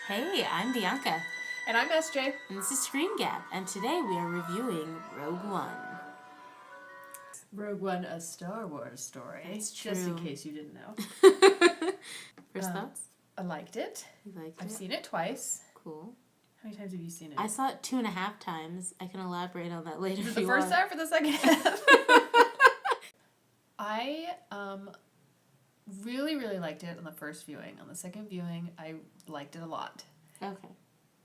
Hey, I'm Bianca, And I'm SJ. and this is ScreenGab, and today we are reviewing Rogue One. Rogue One, a Star Wars story. That's Just in true. case you didn't know. First thoughts? I liked it. You liked I've it? seen it twice. Cool. How many times have you seen it? I saw it 2.5 times. I can elaborate on that later if the you first want. time for the second half. I really, really liked it on the first viewing. On the second viewing, I liked it a lot. Okay.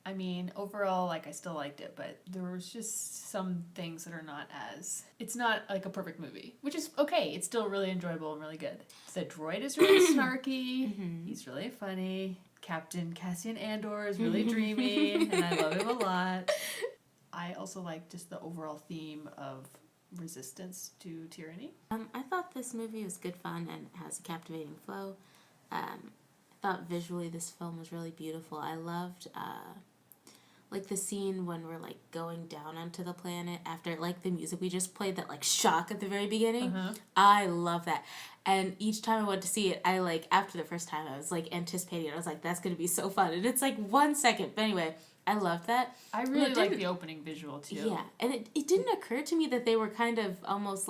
I mean, overall, I still liked it, but there was just some things that are not as... It's not like a perfect movie, which is okay. It's still really enjoyable and really good. The droid is really snarky. Mm-hmm. He's really funny. Captain Cassian Andor is really dreamy, and I love him a lot. I also like just the overall theme of resistance to tyranny. I thought this movie was good fun and has a captivating flow. I thought visually this film was really beautiful. I loved the scene when we're going down onto the planet after the music we just played, that shock at the very beginning. I love that. And each time I went to see it, I after the first time I was anticipating it. I was like, that's gonna be so fun. And it's 1 second. But anyway, I loved that. I really like the opening visual too. Yeah. And it didn't occur to me that they were kind of almost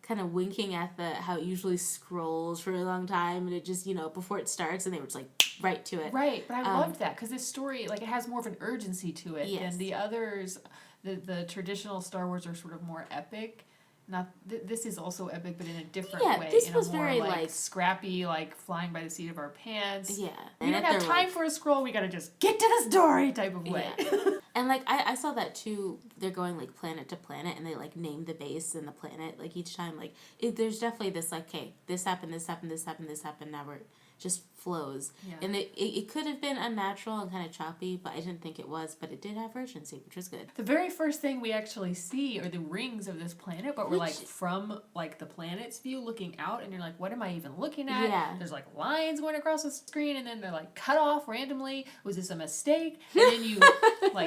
kind of winking at how it usually scrolls for a long time, and it just, before it starts, and they were just right to it. Right, but I loved that because this story, it has more of an urgency to it. Yes. And the others, the traditional Star Wars are sort of more epic. Not this is also epic, but in a different way. This in was a more, very scrappy, flying by the seat of our pants. Yeah. We don't have time for a scroll. We gotta just get to the story type of way. Yeah. And I saw that too. They're going planet to planet, and they name the base and the planet each time. There's definitely this okay, this happened, this happened, this happened, this happened. Now we're just flows. Yeah. And it could have been unnatural and kind of choppy, but I didn't think it was. But it did have urgency, which was good. The very first thing we actually see are the rings of this planet, but we're from the planet's view looking out, and you're what am I even looking at? Yeah. There's lines going across the screen, and then they're cut off randomly. Was this a mistake? And then you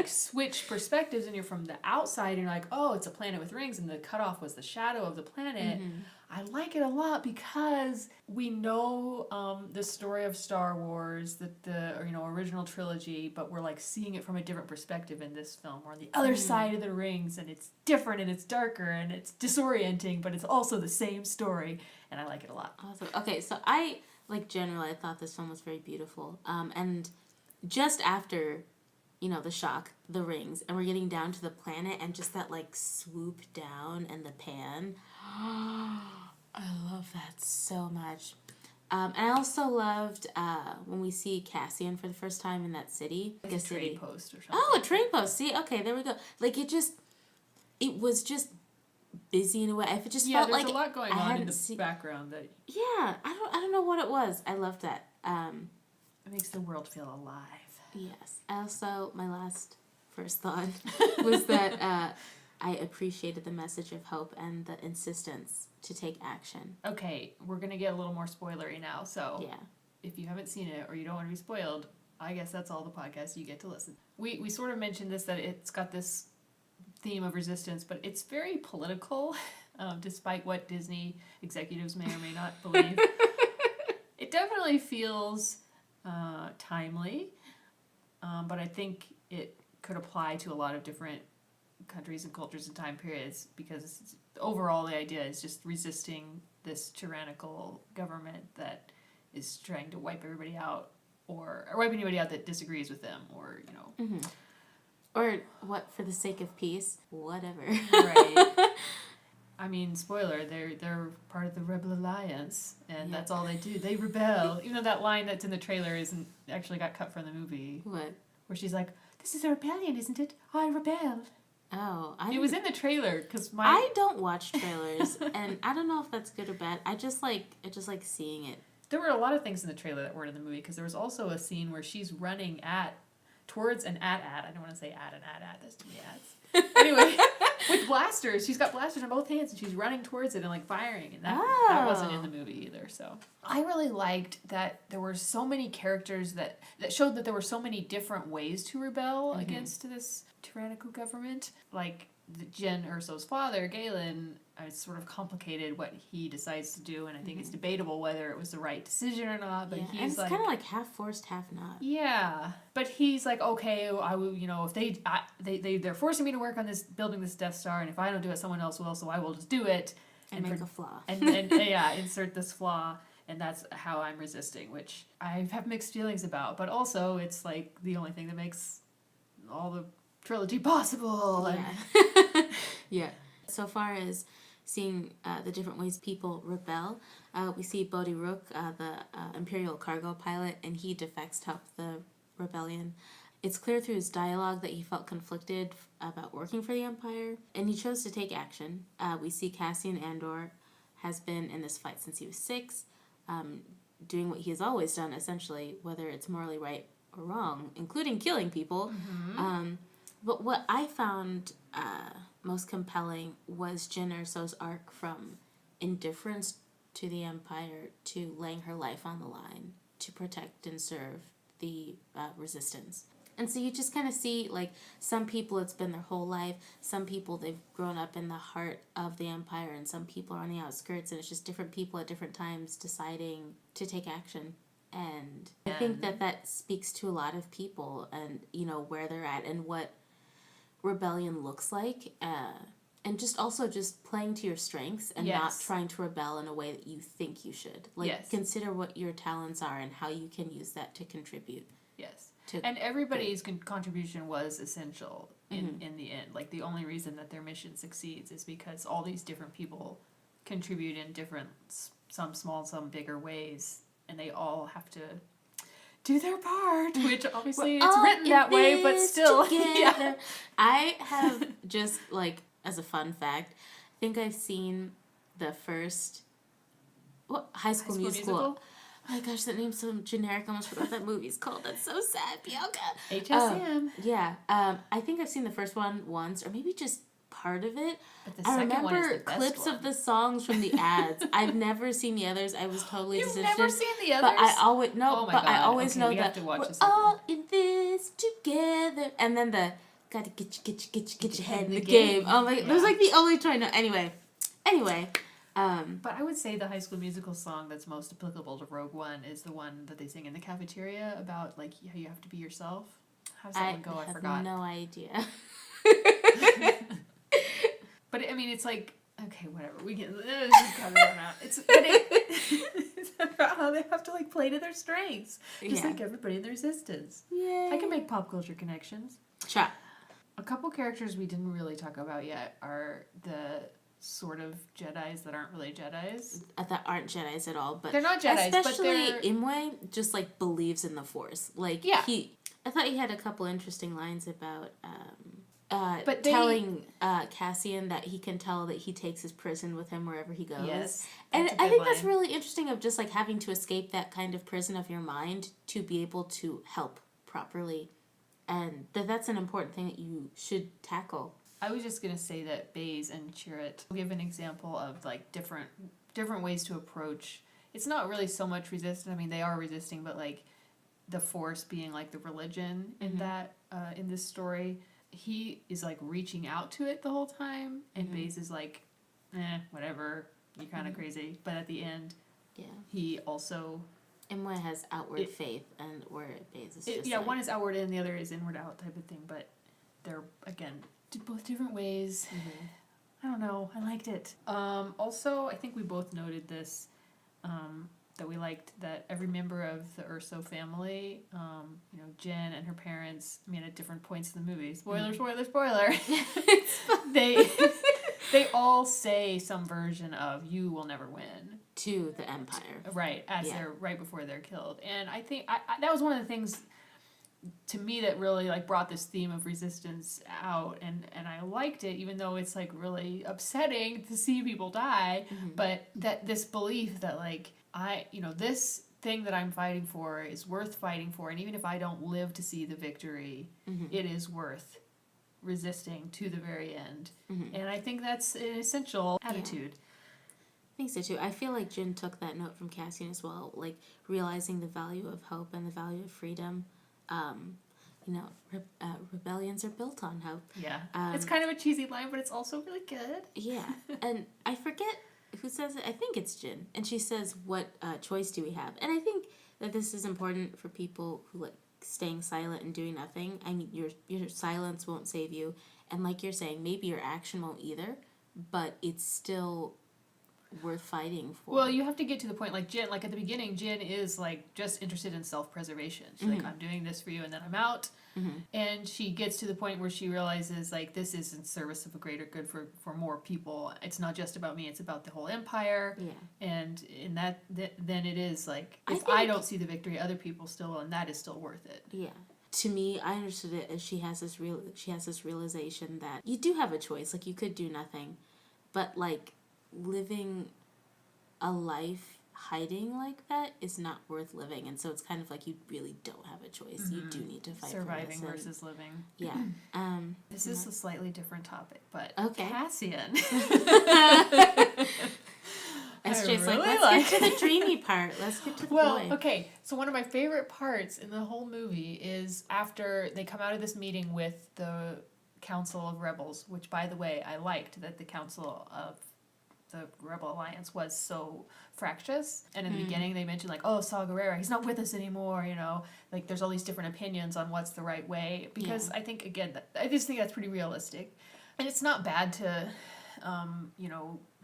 switch perspectives, and you're from the outside, and you're oh, it's a planet with rings, and the cutoff was the shadow of the planet. Mm-hmm. I like it a lot because we know the story of Star Wars, the original trilogy, but we're seeing it from a different perspective in this film. We're on the other side of the rings, and it's different, and it's darker, and it's disorienting, but it's also the same story, and I like it a lot. Awesome. Okay, so I generally I thought this film was very beautiful. And just after, the shock, the rings, and we're getting down to the planet, and just that swoop down and the pan. I love that so much. And I also loved when we see Cassian for the first time in that city. Like a trade post or something. Oh, a trade post. See, okay, there we go. It was just busy in a way. It just felt there's a lot going on in the background that... Yeah, I don't know what it was. I loved that. It makes the world feel alive. Yes. Also, my first thought was that I appreciated the message of hope and the insistence to take action. Okay, we're going to get a little more spoilery now, so yeah. If you haven't seen it or you don't want to be spoiled, I guess that's all the podcasts you get to listen. We sort of mentioned this, that it's got this theme of resistance, but it's very political, despite what Disney executives may or may not believe. It definitely feels timely, but I think it could apply to a lot of different countries and cultures and time periods, because overall the idea is just resisting this tyrannical government that is trying to wipe everybody out, or wipe anybody out that disagrees with them, or Mm-hmm. Or what, for the sake of peace, whatever. Right. I mean, spoiler, they're part of the Rebel Alliance, and that's all they do. They rebel. Even though that line that's in the trailer isn't actually got cut from the movie. What? Where she's like, "This is a rebellion, isn't it? I rebel." Oh, it was in the trailer because I don't watch trailers, and I don't know if that's good or bad. I just like seeing it. There were a lot of things in the trailer that weren't in the movie, because there was also a scene where she's running towards an ad. I don't want to say ad. That's too many ads. Anyway, with blasters. She's got blasters in both hands, and she's running towards it and firing, and that wasn't in the movie either. So I really liked that there were so many characters that showed that there were so many different ways to rebel against this tyrannical government. Jin Erso's father, Galen, it's sort of complicated what he decides to do, and I think it's debatable whether it was the right decision or not. But and he's it's like, kind of like half forced, half not. yeah, but he's like, okay, I will, if they're forcing me to work on this, building this Death Star, and if I don't do it, someone else will, so I will just do it. And make a flaw. and yeah, insert this flaw, and that's how I'm resisting, which I have mixed feelings about. But also, it's like the only thing that makes all the trilogy possible. Yeah. Yeah. So far as seeing the different ways people rebel, we see Bodhi Rook, the Imperial cargo pilot, and he defects to help the rebellion. It's clear through his dialogue that he felt conflicted about working for the Empire, and he chose to take action. We see Cassian Andor has been in this fight since he was 6, doing what he has always done, essentially, whether it's morally right or wrong, including killing people. But what I found most compelling was Jyn Erso's arc from indifference to the Empire to laying her life on the line to protect and serve the resistance. And so you just kind of see, like, some people it's been their whole life, some people they've grown up in the heart of the Empire, and some people are on the outskirts, and it's just different people at different times deciding to take action. And I think that speaks to a lot of people and, where they're at and what rebellion looks like. And just also just playing to your strengths and not trying to rebel in a way that you think you should. Like, consider what your talents are and how you can use that to contribute. Yes. And everybody's contribution was essential in the end. Like, the only reason that their mission succeeds is because all these different people contribute in different, some small, some bigger ways, and they all have to do their part, which obviously it's written that way, but still. Yeah. I have just, like, as a fun fact, I think I've seen the first High School Musical. Oh my gosh, that name's so generic. I almost forgot what that movie's called. That's so sad, Bianca. HSM. Yeah. I think I've seen the first one once, or maybe just part of it. But the second one is the best clips one. of the songs from the ads. I've never seen the others. I was totally You've disinterested. never seen the others? But I always Oh my God. I always know we that have to watch we're the second all one. in this together. And then the gotta get your head in the game. Oh my, that was like the only try. No, anyway. But I would say the High School Musical song that's most applicable to Rogue One is the one that they sing in the cafeteria about, like, how you have to be yourself. How's that one go? I forgot. I have no idea. But I mean, it's like, okay, whatever. We can just cut it out. It's about how they have to, like, play to their strengths, just like everybody in the Resistance. Yay. I can make pop culture connections. Sure. A couple characters we didn't really talk about yet are the sort of Jedis that aren't really Jedis. That aren't Jedis at all, but they're not Jedis, especially but they're... Imwe just, like, believes in the Force. Like, I thought he had a couple interesting lines about telling Cassian that he can tell that he takes his prison with him wherever he goes. Yes, and I think that's really interesting, of just, like, having to escape that kind of prison of your mind to be able to help properly. And that's an important thing that you should tackle. I was just going to say that Baze and Chirrut give an example of, like, different ways to approach. It's not really so much resistance. I mean, they are resisting, but, like, the Force being, like, the religion in that, in this story. He is, like, reaching out to it the whole time, and Baze is like, whatever, you're kind of crazy. But at the end, he also... Imwe has outward faith, and where Baze is just one is outward in, the other is inward out type of thing, but they're, again, both different ways. I don't know. I liked it. Also, I think we both noted this, that we liked that every member of the Erso family, Jyn and her parents, I mean, at different points in the movie, spoiler, they all say some version of, you will never win. To the Empire. Right, they're right before they're killed. And I think that was one of the things to me that really, like, brought this theme of resistance out, and I liked it, even though it's, like, really upsetting to see people die, but that this belief that, like, this thing that I'm fighting for is worth fighting for, and even if I don't live to see the victory, it is worth resisting to the very end. And I think that's an essential attitude. I think so too. I feel like Jyn took that note from Cassian as well, like realizing the value of hope and the value of freedom. rebellions are built on hope. Yeah. It's kind of a cheesy line, but it's also really good. Yeah. And I forget who says it. I think it's Jin. And she says, what choice do we have? And I think that this is important for people who like staying silent and doing nothing. I mean, your silence won't save you. And like you're saying, maybe your action won't either, but it's still worth fighting for. Well, you have to get to the point, like Jin, like at the beginning, Jin is like just interested in self-preservation. She's like, I'm doing this for you and then I'm out. And she gets to the point where she realizes like this is in service of a greater good for more people. It's not just about me, it's about the whole empire. Yeah. And in that, then it is like, if I don't see the victory, other people still will, and that is still worth it. Yeah. To me, I understood it as she has this realization that you do have a choice. Like, you could do nothing. But, like, living a life hiding like that is not worth living. And so it's kind of like you really don't have a choice. You do need to fight Surviving for this. versus living. Yeah. This is a slightly different topic, but okay. Cassian. SJ's let's get to the dreamy part. Let's get to the boy. Okay. So one of my favorite parts in the whole movie is after they come out of this meeting with the Council of Rebels, which, by the way, I liked that the Council of the Rebel Alliance was so fractious. And in the beginning, they mentioned, like, oh, Saw Gerrera, he's not with us anymore, you know? Like, there's all these different opinions on what's the right way. Because I think, again, I just think that's pretty realistic. And it's not bad to,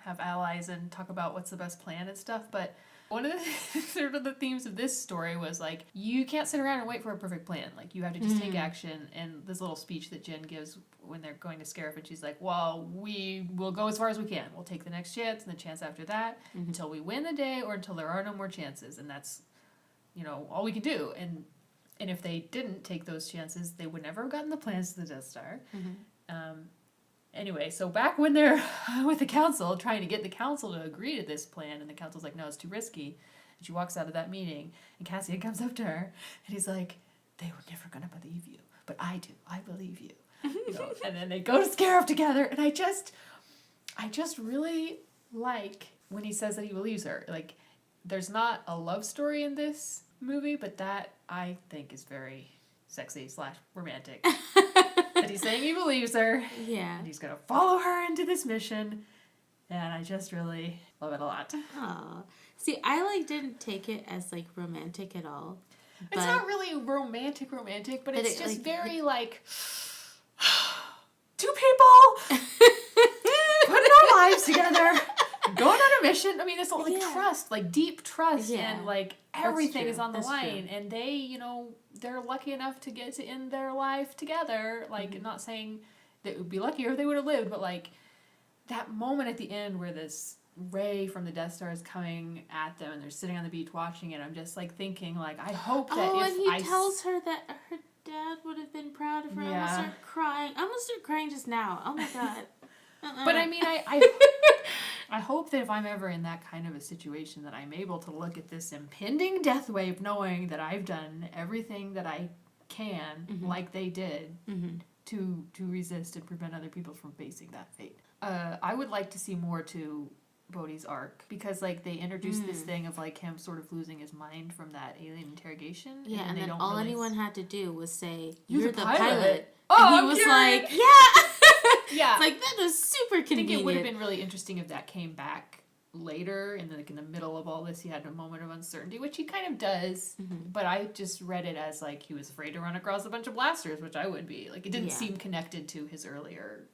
have allies and talk about what's the best plan and stuff, but one of the sort of the themes of this story was like, you can't sit around and wait for a perfect plan. Like, you have to just take action. And this little speech that Jen gives when they're going to Scarif, and she's like, well, we will go as far as we can. We'll take the next chance and the chance after that until we win the day or until there are no more chances. And that's, all we can do. And if they didn't take those chances, they would never have gotten the plans to the Death Star. Anyway, so back when they're with the council, trying to get the council to agree to this plan, and the council's like, no, it's too risky. And she walks out of that meeting, and Cassian comes up to her, and he's like, they were never going to believe you, but I do. I believe you. And then they go to Scarif together, and I just really like when he says that he believes her. Like, there's not a love story in this movie, but that I think is very sexy / romantic. That he's saying he believes her. Yeah. And he's going to follow her into this mission. And I just really love it a lot. Aw. See, I didn't take it as romantic at all. It's not really romantic, but it's just very two people putting our lives together, going on a mission. I mean, it's all trust, deep trust, and everything is on the line. True. And they, they're lucky enough to get to end their life together. Not saying that it would be luckier if they would have lived, but that moment at the end where this ray from the Death Star is coming at them and they're sitting on the beach watching it, I'm just thinking I hope that and he tells her that her dad would have been proud of her. I'm gonna start crying. I'm gonna start crying just now. Oh my god. But I mean, I hope that if I'm ever in that kind of a situation that I'm able to look at this impending death wave knowing that I've done everything that I can, like they did, to resist and prevent other people from facing that fate. I would like to see more to Bodhi's arc, because they introduced this thing of him sort of losing his mind from that alien interrogation. Yeah, and then all anyone had to do was say, you're the pilot. Oh, and he was like, yeah. That was super convenient. I think it would have been really interesting if that came back later, and in the middle of all this he had a moment of uncertainty, which he kind of does, but I just read it as he was afraid to run across a bunch of blasters, which I would be. It didn't seem connected to his earlier,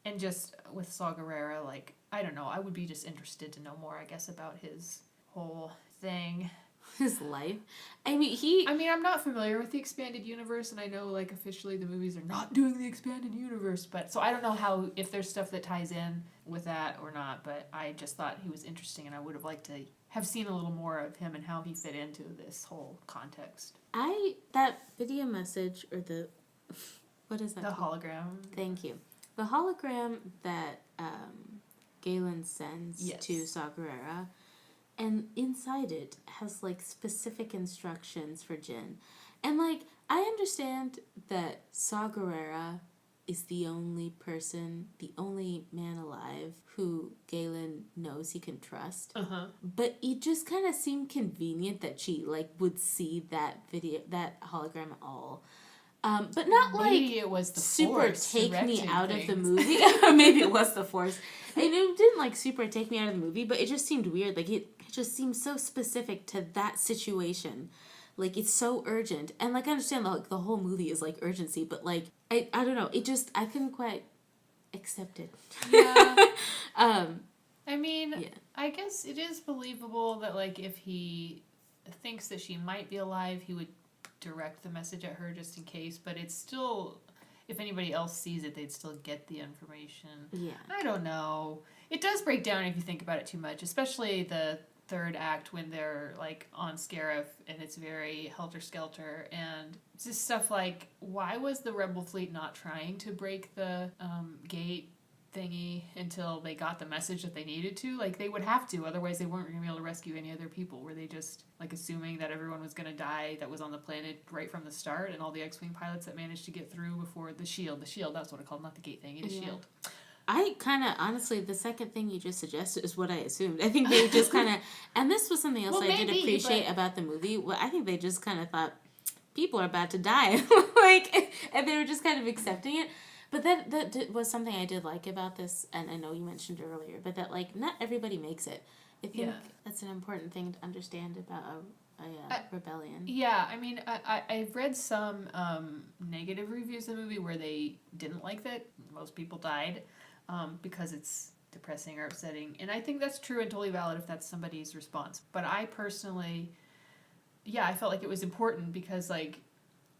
and just with Saw Gerrera, I don't know, I would be just interested to know more, I guess, about his whole thing. His life. I mean, I'm not familiar with the expanded universe, and I know, officially the movies are not doing the expanded universe, but, so I don't know if there's stuff that ties in with that or not, but I just thought he was interesting, and I would have liked to have seen a little more of him and how he fit into this whole context. That video message, or what is that? The hologram. Thank you. The hologram that Galen sends to Saw Gerrera, and inside it has specific instructions for Jin. And I understand that Saw Gerrera is the only man alive who Galen knows he can trust. But it just kind of seemed convenient that she would see that hologram at all. But not Maybe it was the super Force take me directing out of the things. movie. Or maybe it was the Force. And it didn't like super take me out of the movie, but it just seemed weird. Like it just seemed so specific to that situation. Like it's so urgent. And like I understand the whole movie is like urgency, but like I don't know. It just I couldn't quite accept it. Yeah. I mean, Yeah. I guess it is believable that, like, if he thinks that she might be alive, he would direct the message at her just in case, but it's still, if anybody else sees it, they'd still get the information. Yeah. I don't know. It does break down if you think about it too much, especially the third act when they're, like, on Scarif and it's very helter-skelter, and it's just stuff like, why was the Rebel fleet not trying to break the gate thingy until they got the message that they needed to? Like, they would have to, otherwise they weren't going to be able to rescue any other people. Were they just, like, assuming that everyone was going to die that was on the planet right from the start, and all the X-Wing pilots that managed to get through before the shield, that's what I called, not the gate thingy, the shield. I kind of, honestly, the second thing you just suggested is what I assumed. I think they just kind of, and this was something else I did appreciate about the movie. Well, I think they just kind of thought, people are about to die. Like, and they were just kind of accepting it. But that was something I did like about this, and I know you mentioned it earlier, but that, like, not everybody makes it. I think that's an important thing to understand about a rebellion. Yeah, I mean, I've read some negative reviews of the movie where they didn't like that most people died because it's depressing or upsetting. And I think that's true and totally valid if that's somebody's response. But I personally, I felt like it was important because, like,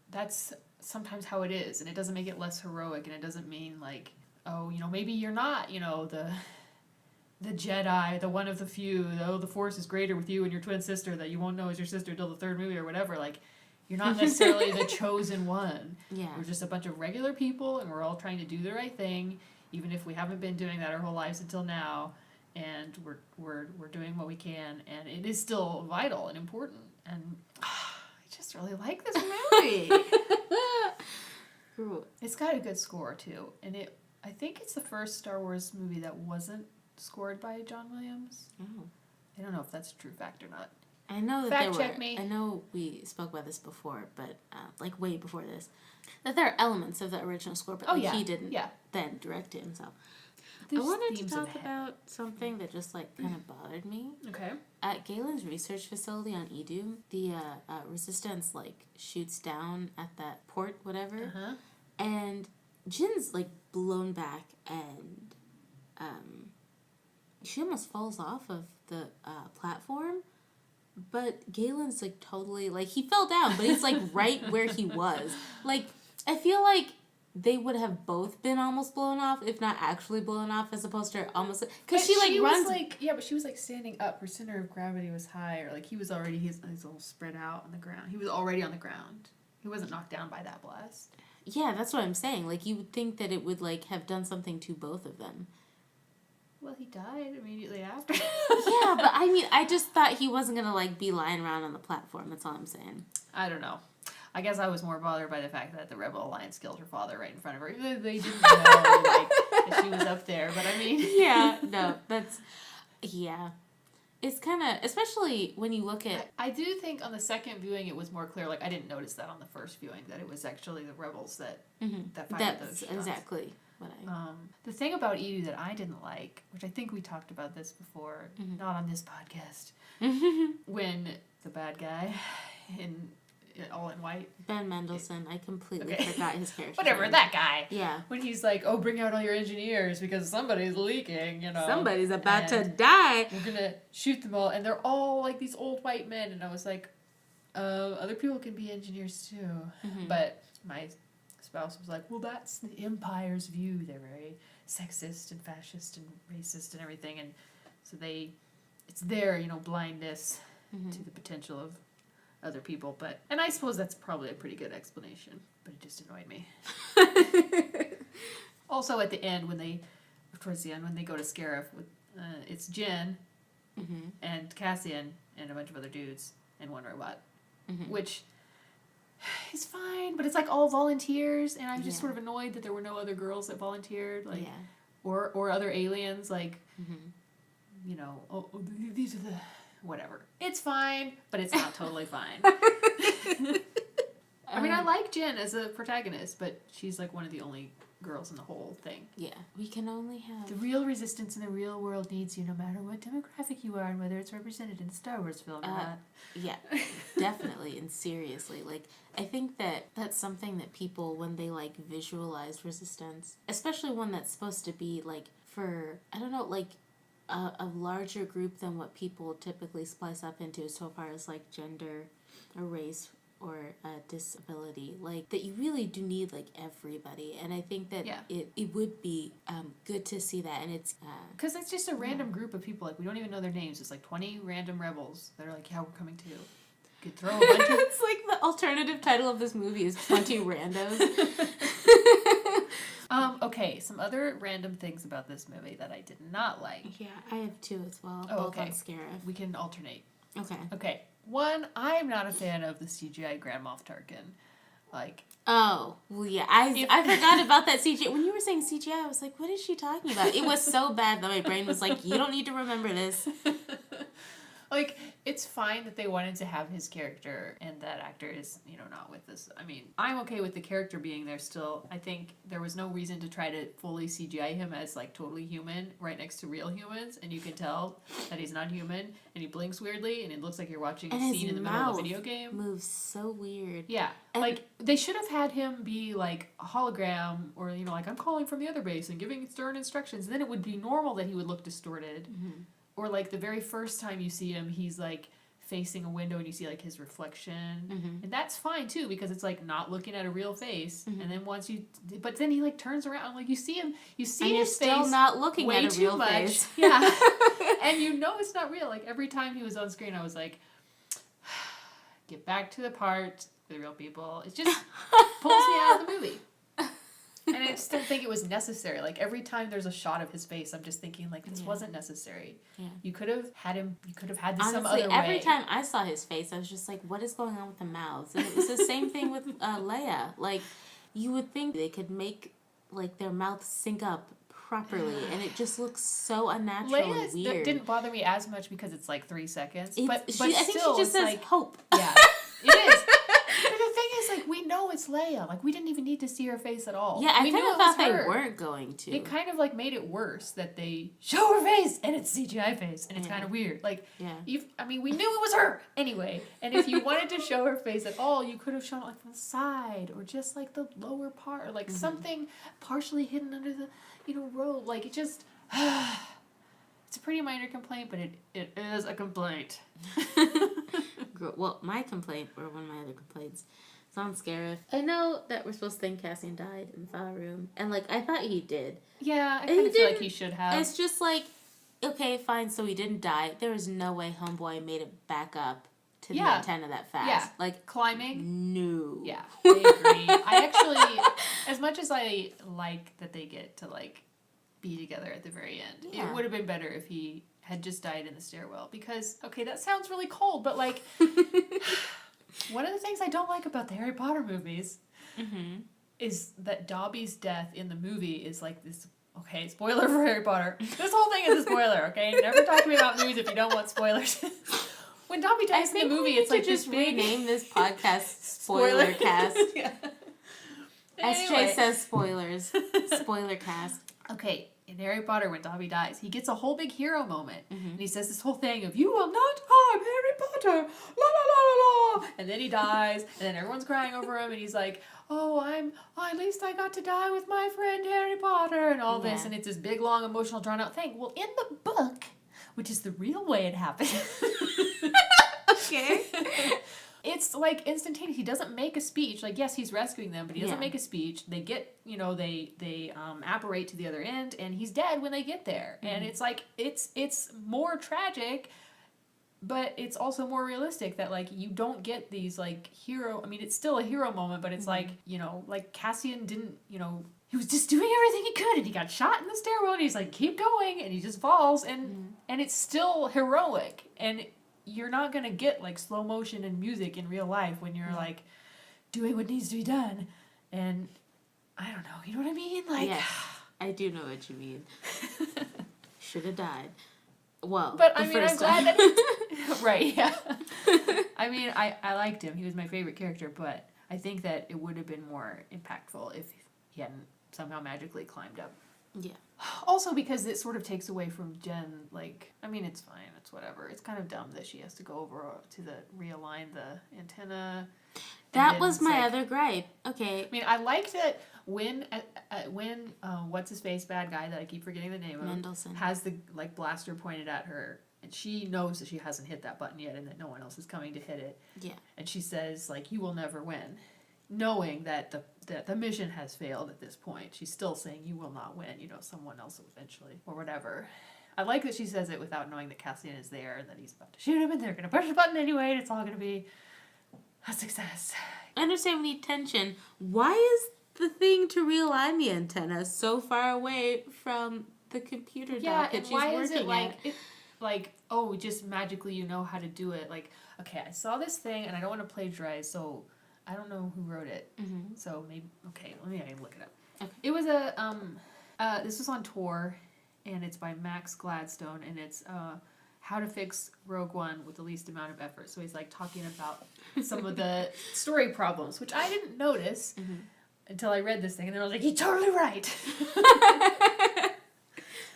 that's sometimes how it is, and it doesn't make it less heroic, and it doesn't mean, like, oh, maybe you're not, the Jedi, the one of the few, the Force is greater with you and your twin sister that you won't know is your sister till the third movie or whatever. Like, you're not necessarily the chosen one. Yeah. We're just a bunch of regular people, and we're all trying to do the right thing, even if we haven't been doing that our whole lives until now, and we're doing what we can, and it is still vital and important, and I just really like this movie. Cool. It's got a good score too, and I think it's the first Star Wars movie that wasn't scored by John Williams. Oh. I don't know if that's a true fact or not. I know that Fact check me. I know we spoke about this before, but like way before this, that there are elements of the original score, but he didn't then direct it himself. There's I wanted to themes talk in the head. about something that just like kind of bothered me. Okay. At Galen's research facility on Edu, the resistance like shoots down at that port, whatever, and Jin's like blown back, and she almost falls off of the platform. But Galen's like totally like he fell down, but he's like right where he was. Like I feel like they would have both been almost blown off, if not actually blown off, as opposed to almost because she runs. Was like but she was like standing up. Her center of gravity was higher. Like he was already he's all spread out on the ground. He was already on the ground. He wasn't knocked down by that blast. Yeah, that's what I'm saying. Like you would think that it would like have done something to both of them. Well, he died immediately after. Yeah, but I mean, I just thought he wasn't gonna like be lying around on the platform. That's all I'm saying. I don't know. I guess I was more bothered by the fact that the Rebel Alliance killed her father right in front of her. They didn't know that she was up there, but I mean... Yeah, no, that's... Yeah. It's kind of... Especially when you look at... I do think on the second viewing it was more clear. Like, I didn't notice that on the first viewing, that it was actually the Rebels that fired those shots. Exactly what I... The thing about Edu that I didn't like, which I think we talked about this before, not on this podcast, when the bad guy all in white. Ben Mendelsohn. I completely forgot his character. Whatever, that guy. Yeah. When he's like, oh, bring out all your engineers because somebody's leaking, Somebody's about to die. We're gonna shoot them all. And they're all like these old white men. And I was like, other people can be engineers too. But my spouse was like, well, that's the Empire's view. They're very sexist and fascist and racist and everything. And so it's their, blindness to the potential of other people, and I suppose that's probably a pretty good explanation, but it just annoyed me. Also, at the end, towards the end, when they go to Scarif, it's Jin and Cassian and a bunch of other dudes and one robot, which is fine, but it's like all volunteers, and I'm just sort of annoyed that there were no other girls that volunteered, or other aliens, like, these are the... Whatever. It's fine, but it's not totally fine. I mean, I like Jen as a protagonist, but she's like one of the only girls in the whole thing. Yeah, we can only have... The real resistance in the real world needs you no matter what demographic you are and whether it's represented in a Star Wars film or not. Yeah, definitely, and seriously. Like, I think that that's something that people, when they, like, visualize resistance, especially one that's supposed to be, like, for, I don't know, like, a larger group than what people typically splice up into so far as, like, gender or race or disability, like, that you really do need, like, everybody. And I think that it would be good to see that. And it's because it's just a random group of people, like, we don't even know their names. It's like 20 random rebels that are like, yeah, we're coming too. You could throw a bunch of... It's like the alternative title of this movie is 20 randos. Okay, some other random things about this movie that I did not like. Yeah, I have two as well, both on Scarif. We can alternate. Okay. One, I'm not a fan of the CGI Grand Moff Tarkin. Like... Oh, well, yeah, I forgot about that CGI. When you were saying CGI, I was like, what is she talking about? It was so bad that my brain was like, you don't need to remember this. Like, it's fine that they wanted to have his character and that actor is, you know, not with us. I mean, I'm okay with the character being there still. I think there was no reason to try to fully CGI him as, like, totally human right next to real humans. And you can tell that he's not human. And he blinks weirdly. And it looks like you're watching a scene in the middle of a video game. Moves so weird. Yeah. And like, they should have had him be, like, a hologram. Or, you know, like, I'm calling from the other base and giving stern instructions. And then it would be normal that he would look distorted. Mm-hmm. Or, like, the very first time you see him, he's, like, facing a window and you see, like, his reflection. Mm-hmm. And that's fine, too, because it's, like, not looking at a real face. Mm-hmm. And then once you... But then he, like, turns around. Like, you see him... You see and his face... you're still not looking way at a real too much. face. Yeah. And you know it's not real. Like, every time he was on screen, I was like... Get back to the part with real people. It just pulls me out of the movie. And I just don't think it was necessary. Like, every time there's a shot of his face, I'm just thinking, like, this wasn't necessary. Yeah. You could have had him, you could have had this some other way. Every time I saw his face, I was just like, what is going on with the mouths? And it was the same thing with Leia. Like, you would think they could make, like, their mouths sync up properly, and it just looks so unnatural and weird. Didn't bother me as much because it's, like, 3 seconds. But I think she just says, like, hope. Yeah, it is. But the thing is, like, we know it's Leia. Like, we didn't even need to see her face at all. Yeah, I kind of thought they weren't going to. It kind of, like, made it worse that they show her face, and it's CGI face, and it's kind of weird. Like, I mean, we knew it was her anyway. And if you wanted to show her face at all, you could have shown it, like, from the side, or just, like, the lower part, or, like, something partially hidden under the, you know, robe. Like, it just... It's a pretty minor complaint, but it is a complaint. Well, my complaint, or one of my other complaints, is on Scarif. I know that we're supposed to think Cassian died in the file room, and, like, I thought he did. Yeah, I kind of feel like he should have. It's just like, okay, fine, so he didn't die. There was no way Homeboy made it back up to the antenna that fast. Yeah. Like, climbing? No. Yeah, I agree. I actually, as much as I like that they get to, like, be together at the very end, it would have been better if he had just died in the stairwell, because, okay, that sounds really cold, but, like, one of the things I don't like about the Harry Potter movies is that Dobby's death in the movie is, like, this, okay, spoiler for Harry Potter, this whole thing is a spoiler, okay, never talk to me about movies if you don't want spoilers. When Dobby dies in the movie, it's like just this big... rename this podcast Spoiler Cast. Yeah. Anyway. SJ says spoilers. Spoiler cast. Okay, in Harry Potter, when Dobby dies, he gets a whole big hero moment. And he says this whole thing of, you will not harm Harry Potter, la la la la la. And then he dies, and then everyone's crying over him, and he's like, at least I got to die with my friend Harry Potter, and all this. And it's this big, long, emotional, drawn-out thing. Well, in the book, which is the real way it happened. Okay. It's, like, instantaneous. He doesn't make a speech. Like, yes, he's rescuing them, but he doesn't make a speech. They get, you know, they apparate to the other end, and he's dead when they get there. And it's, like, it's more tragic, but it's also more realistic that, like, you don't get these, like, hero... I mean, it's still a hero moment, but it's, like, you know, like, Cassian didn't, you know... He was just doing everything he could, and he got shot in the stairwell, and he's like, keep going, and he just falls, and it's still heroic. And... You're not going to get, like, slow motion and music in real life when you're, like, doing what needs to be done. And, I don't know, you know what I mean? Like, yes, I do know what you mean. Should have died. Well, but, I mean, I'm glad that... Right, yeah. I mean, I liked him. He was my favorite character, but I think that it would have been more impactful if he hadn't somehow magically climbed up. Yeah. Also because it sort of takes away from Jen, like, I mean, it's fine, it's whatever. It's kind of dumb that she has to go over to realign the antenna. That was my other gripe. Okay. I mean, I liked it when what's his face bad guy that I keep forgetting the name of Mendelsohn has the like blaster pointed at her, and she knows that she hasn't hit that button yet and that no one else is coming to hit it. Yeah. And she says like, "You will never win," knowing that the mission has failed at this point. She's still saying, "You will not win." You know, someone else will eventually or whatever. I like that she says it without knowing that Cassian is there and that he's about to shoot him, and they're gonna push the button anyway, and it's all gonna be a success. I understand we need tension. Why is the thing to realign the antenna so far away from the computer dock that she's working is it like at? like, oh, just magically you know how to do it? Like, okay, I saw this thing and I don't want to plagiarize, so I don't know who wrote it. Mm-hmm. So maybe let me look it up. Okay. It was this was on Tor, and it's by Max Gladstone, and it's how to fix Rogue One with the least amount of effort. So he's like talking about some of the story problems, which I didn't notice until I read this thing, and then I was like, "You're totally right."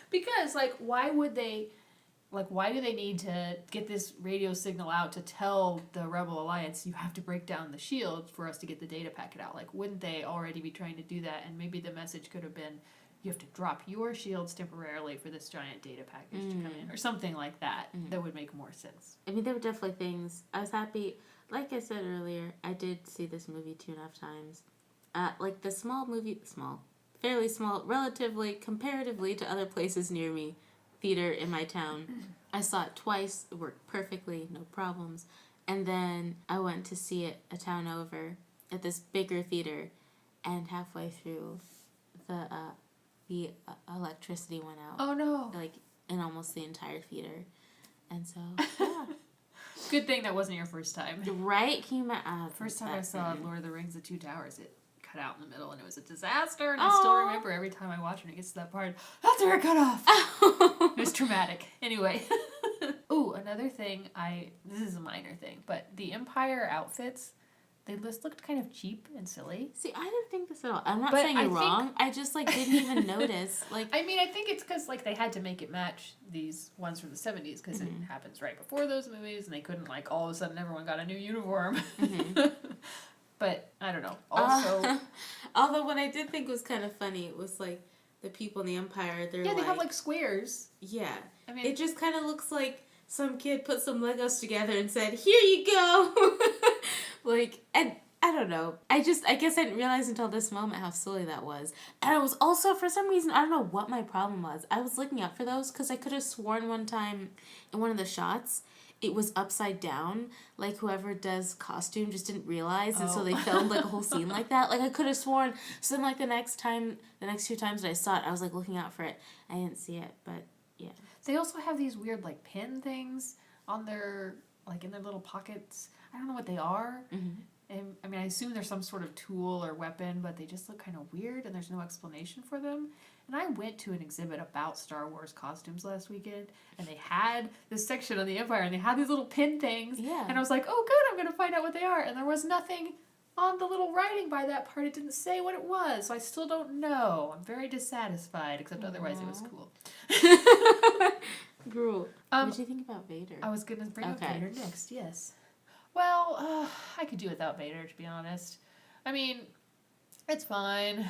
Because why do they need to get this radio signal out to tell the Rebel Alliance you have to break down the shield for us to get the data packet out? Like, wouldn't they already be trying to do that? And maybe the message could have been, you have to drop your shields temporarily for this giant data package to come in, or something like that. That would make more sense. I mean, there were definitely things. I was happy. Like I said earlier, I did see this movie 2.5 times. Like the fairly small, relatively, comparatively to other places near me, theater in my town. I saw it twice. It worked perfectly, no problems. And then I went to see it a town over at this bigger theater, and halfway through, the electricity went out. Oh no! Like in almost the entire theater, and so yeah. Good thing that wasn't your first time. Right? Can you imagine? First time I saw Lord of the Rings: The Two Towers, it cut out in the middle, and it was a disaster. And I still remember every time I watch it, it gets to that part. That's where it cut off. It was traumatic. Anyway. Ooh, another thing. This is a minor thing, but the Empire outfits, they just looked kind of cheap and silly. See, I didn't think this at all. I'm not saying you're wrong. I just didn't even notice. I mean, I think it's because they had to make it match these ones from the 70s because it happens right before those movies, and they couldn't all of a sudden everyone got a new uniform. But I don't know. Also, although what I did think was kind of funny was the people in the Empire. They have squares. Yeah, I mean, it just kind of looks like some kid put some Legos together and said, "Here you go." And I don't know. I guess I didn't realize until this moment how silly that was. And I was also, for some reason, I don't know what my problem was. I was looking up for those because I could have sworn one time in one of the shots it was upside down. Whoever does costume just didn't realize, and so they filmed a whole scene like that. I could have sworn. So then the next 2 times that I saw it, I was looking out for it. I didn't see it, but yeah. They also have these weird pin things on their in their little pockets. I don't know what they are. And I mean, I assume they're some sort of tool or weapon, but they just look kind of weird, and there's no explanation for them. And I went to an exhibit about Star Wars costumes last weekend, and they had this section on the Empire, and they had these little pin things. Yeah. And I was like, oh, good, I'm going to find out what they are. And there was nothing on the little writing by that part. It didn't say what it was, so I still don't know. I'm very dissatisfied, except otherwise it was cool. Groot. What did you think about Vader? I was going to bring up Vader next, yes. Well, I could do without Vader, to be honest. I mean, it's fine.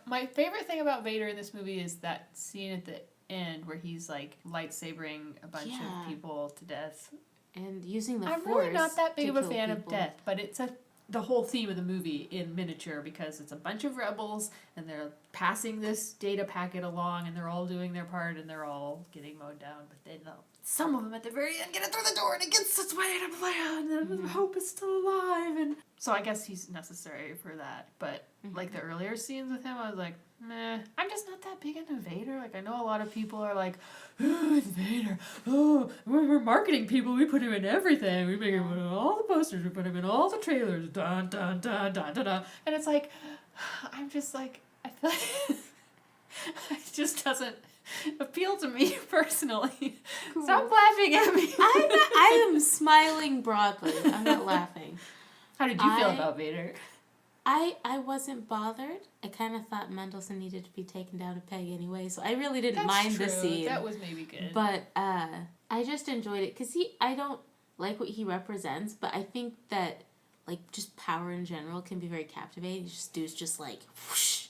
My favorite thing about Vader in this movie is that scene at the end where he's lightsabering a bunch of people to death. And using the Force. I'm really not that big of a fan of death, but it's the whole theme of the movie in miniature because it's a bunch of rebels and they're passing this data packet along and they're all doing their part and they're all getting mowed down, but then some of them at the very end get it through the door and it gets its way to plan and Hope is still alive, and so I guess he's necessary for that. But the earlier scenes with him, I was like, meh. I'm just not that big into Vader. I know a lot of people are like, oh, it's Vader. Oh, we're marketing people. We put him in everything. We make him in all the posters. We put him in all the trailers. Dun, dun, dun, dun, dun, dun. And it's I'm just I feel it just doesn't appeal to me personally. Cool. Stop laughing at me. I am smiling broadly. I'm not laughing. How did you feel about Vader? I wasn't bothered. I kind of thought Mendelsohn needed to be taken down a peg anyway, so I really didn't mind the scene. That was maybe good. But I just enjoyed it because I don't like what he represents, but I think that like just power in general can be very captivating. Just dude's just like, whoosh,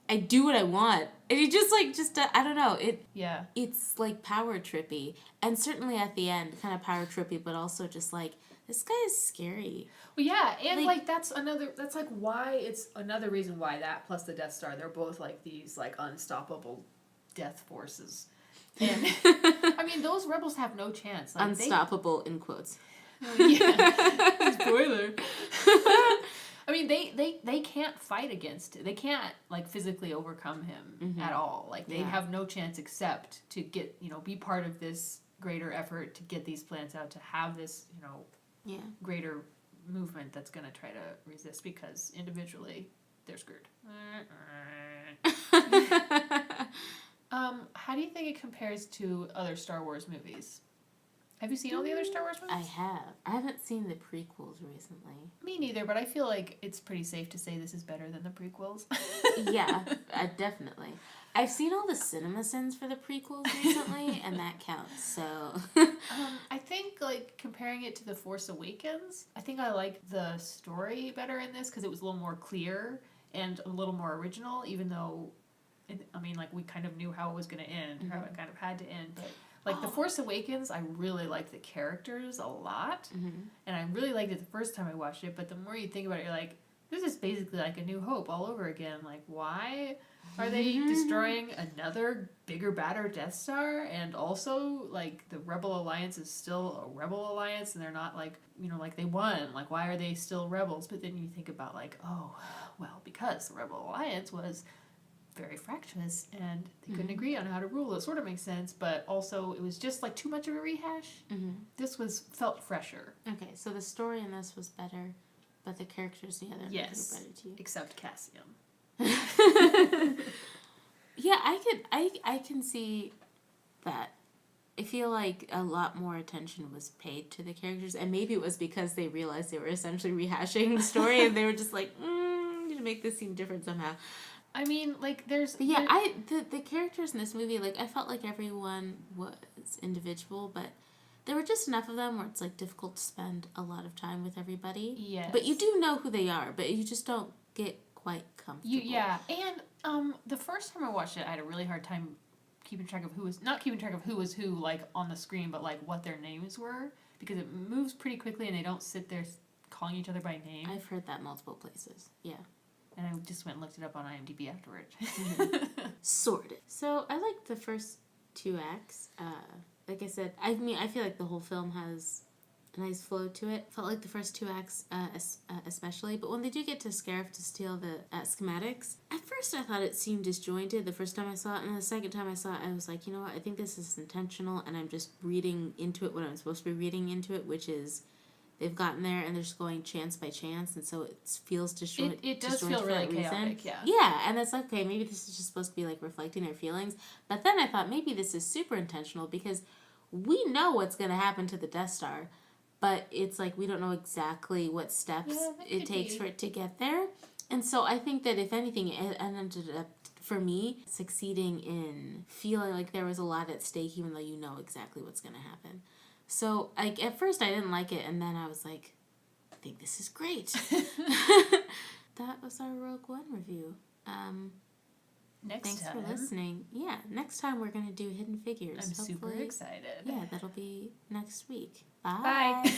I do what I want, and he just like I don't know it. Yeah. It's like power trippy, and certainly at the end, kind of power trippy, but also just like this guy is scary. Well, yeah, and like that's like why it's another reason why that plus the Death Star, they're both like these like unstoppable death forces. And I mean, those rebels have no chance. Like, unstoppable in quotes. Yeah. Spoiler. I mean, they can't fight against it. They can't like physically overcome him at all. Like they have no chance except to get, be part of this greater effort to get these plants out, to have this, greater movement that's going to try to resist, because individually they're screwed. How do you think it compares to other Star Wars movies? Have you seen all the other Star Wars movies? I have. I haven't seen the prequels recently. Me neither, but I feel like it's pretty safe to say this is better than the prequels. Yeah, definitely. I've seen all the CinemaSins for the prequels recently, and that counts, so... I think, like, comparing it to The Force Awakens, I think I like the story better in this, because it was a little more clear and a little more original, even though, we kind of knew how it was going to end, how it kind of had to end, but... Like, The Force Awakens, I really liked the characters a lot, and I really liked it the first time I watched it, but the more you think about it, you're like, this is basically like A New Hope all over again. Like, why are they destroying another bigger, badder Death Star? And also, like, the Rebel Alliance is still a Rebel Alliance, and they're not, like, like they won. Like, why are they still rebels? But then you think about, like, oh, well, because the Rebel Alliance was... very fractious, and they couldn't agree on how to rule. It sort of makes sense, but also it was just like too much of a rehash. This felt fresher. Okay, so the story in this was better, but the characters in the other were better to you. Except Cassian. Yeah, I can see that. I feel like a lot more attention was paid to the characters, and maybe it was because they realized they were essentially rehashing the story, and they were just like, need to make this seem different somehow. I mean, like, there's... But yeah, the characters in this movie, like, I felt like everyone was individual, but there were just enough of them where it's, like, difficult to spend a lot of time with everybody. Yes. But you do know who they are, but you just don't get quite comfortable. And the first time I watched it, I had a really hard time keeping track of not keeping track of who was who, like, on the screen, but, like, what their names were, because it moves pretty quickly and they don't sit there calling each other by name. I've heard that multiple places, yeah. And I just went and looked it up on IMDb afterward. Sorted. So I liked the first two acts. Like I said, I feel like the whole film has a nice flow to it. Felt like the first two acts especially. But when they do get to Scarif to steal the schematics, at first I thought it seemed disjointed the first time I saw it. And the second time I saw it, I was like, you know what? I think this is intentional. And I'm just reading into it what I'm supposed to be reading into it, which is... They've gotten there and they're just going chance by chance, and so it feels disjointed. It does feel really chaotic, yeah. Yeah, and it's like, okay, maybe this is just supposed to be like reflecting their feelings. But then I thought maybe this is super intentional because we know what's going to happen to the Death Star, but it's like we don't know exactly what steps it takes for it to get there. And so I think that if anything, it ended up, for me, succeeding in feeling like there was a lot at stake, even though you know exactly what's going to happen. So, like, at first I didn't like it, and then I was like, I think this is great. That was our Rogue One review. Thanks for listening. Yeah, next time we're going to do Hidden Figures. I'm super excited. Yeah, that'll be next week. Bye.